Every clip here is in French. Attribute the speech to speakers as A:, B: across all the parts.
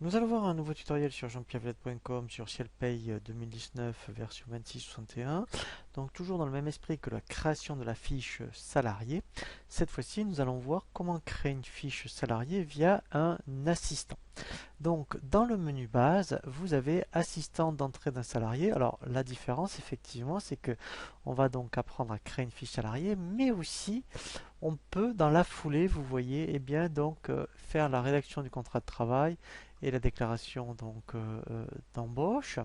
A: Nous allons voir un nouveau tutoriel sur jeanpierrevelette.com sur ShellPay 2019 version 2661. Donc toujours dans le même esprit que la création de la fiche salarié. Cette fois-ci, nous allons voir comment créer une fiche salarié via un assistant. Donc dans le menu base, vous avez assistant d'entrée d'un salarié. Alors la différence effectivement, c'est que on va donc apprendre à créer une fiche salarié, mais aussi on peut dans la foulée, vous voyez, eh bien donc faire la rédaction du contrat de travail et la déclaration d'embauche.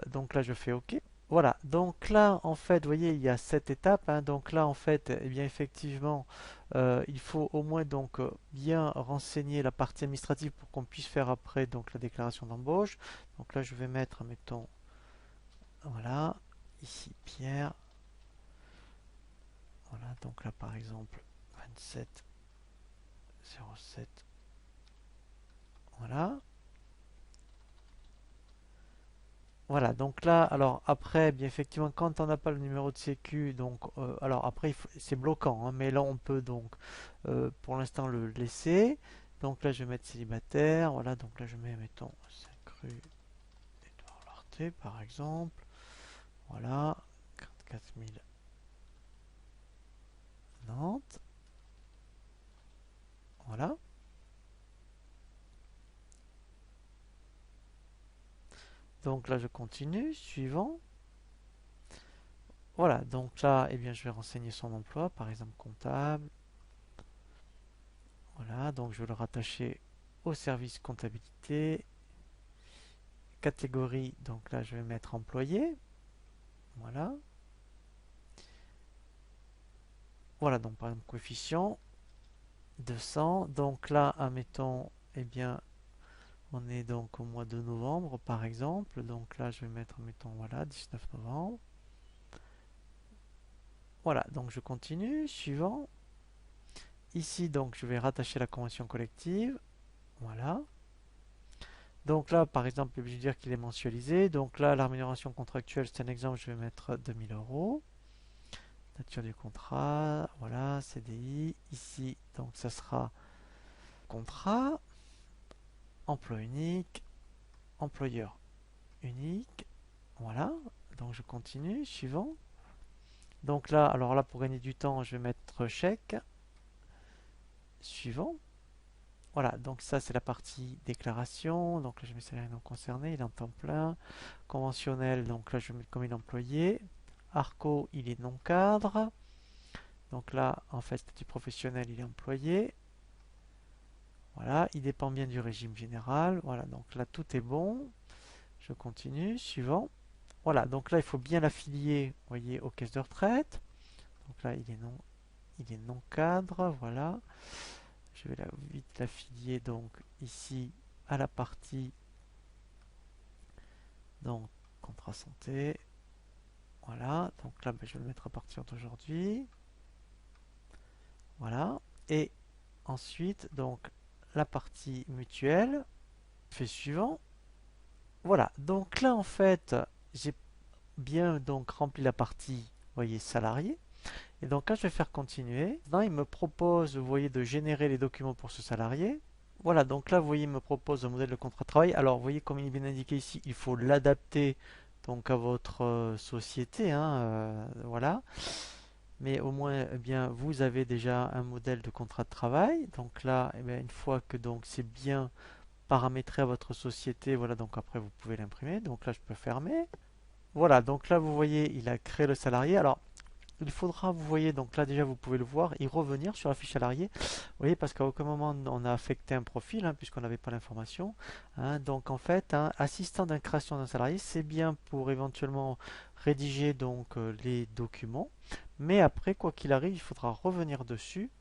A: Donc là je fais OK. Voilà, donc là en fait, vous voyez, il y a 7 étapes, hein. Donc là en fait, eh bien effectivement, il faut au moins donc bien renseigner la partie administrative pour qu'on puisse faire après donc la déclaration d'embauche. Donc là je vais mettre, mettons, voilà, ici Pierre. Voilà, donc là par exemple 27 07. Voilà. Voilà, donc là, alors après, bien effectivement, quand on n'a pas le numéro de sécu, donc alors après c'est bloquant, hein, mais là on peut donc pour l'instant le laisser. Donc là je vais mettre célibataire, voilà, donc là je mets mettons 5 rue Édouard Larté par exemple, voilà, 44 000 Nantes, voilà. Donc là je continue, suivant. Voilà, donc là, eh bien je vais renseigner son emploi, par exemple comptable. Voilà, donc je vais le rattacher au service comptabilité. Catégorie, donc là je vais mettre employé. Voilà. Voilà, donc par exemple coefficient 200. Donc là, admettons, eh bien, on est donc au mois de novembre par exemple. Donc là je vais mettre, mettons, voilà, 19 novembre. Voilà, donc je continue. Suivant. Ici, donc je vais rattacher la convention collective. Voilà. Donc là, par exemple, je vais dire qu'il est mensualisé. Donc là, la rémunération contractuelle, c'est un exemple, je vais mettre 2000 euros. Nature du contrat, voilà, CDI. Ici, donc ça sera contrat, emploi unique, employeur unique. Voilà, donc je continue, suivant. Donc là, alors là, pour gagner du temps, je vais mettre chèque, suivant. Voilà, donc ça c'est la partie déclaration. Donc là, je mets salarié non concerné, il est en temps plein. Conventionnel, donc là, je mets comme il est employé. Arco, il est non cadre. Donc là, en fait, statut professionnel, il est employé. Voilà, il dépend bien du régime général. Voilà, donc là tout est bon. Je continue, suivant. Voilà, donc là il faut bien l'affilier, vous voyez, aux caisses de retraite. Donc là il est non cadre, voilà. Je vais vite l'affilier donc ici à la partie donc contrat santé. Voilà, donc là ben, je vais le mettre à partir d'aujourd'hui. Voilà, et ensuite donc la partie mutuelle. Fait suivant. Voilà, donc là en fait j'ai bien donc rempli la partie, vous voyez, salarié. Et donc là, je vais faire continuer. Maintenant, il me propose, vous voyez, de générer les documents pour ce salarié. Voilà, donc là, vous voyez, il me propose un modèle de contrat de travail. Alors, vous voyez, comme il est bien indiqué ici, il faut l'adapter donc à votre société, hein, voilà. Mais au moins, eh bien, vous avez déjà un modèle de contrat de travail. Donc là, eh bien, une fois que donc c'est bien paramétré à votre société, voilà, donc après vous pouvez l'imprimer. Donc là, je peux fermer. Voilà, donc là, vous voyez, il a créé le salarié. Alors, il faudra, vous voyez, donc là déjà vous pouvez le voir, y revenir sur la fiche salarié. Vous voyez, parce qu'à aucun moment on a affecté un profil, hein, puisqu'on n'avait pas l'information, hein. Donc en fait, hein, assistant d'une création d'un salarié, c'est bien pour éventuellement rédiger donc les documents. Mais après, quoi qu'il arrive, il faudra revenir dessus,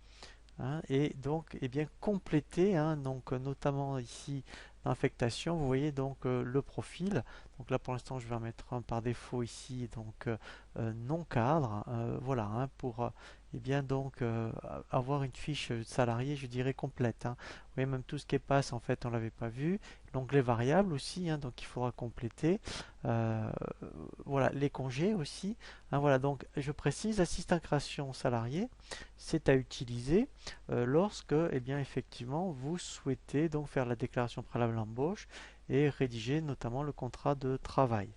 A: hein, et donc eh bien compléter, hein, donc notamment ici dans l'affectation, vous voyez donc le profil. Donc là pour l'instant je vais en mettre un par défaut ici, donc non cadre, voilà, hein, pour et bien donc avoir une fiche salarié, je dirais complète, hein. Vous voyez, même tout ce qui est passe, en fait, on l'avait pas vu. L'onglet variable aussi, hein, donc il faudra compléter. Euh, voilà, les congés aussi, hein, voilà, donc je précise, assistant création salarié, c'est à utiliser lorsque, eh bien, effectivement, vous souhaitez donc faire la déclaration préalable d'embauche et rédiger notamment le contrat de travail.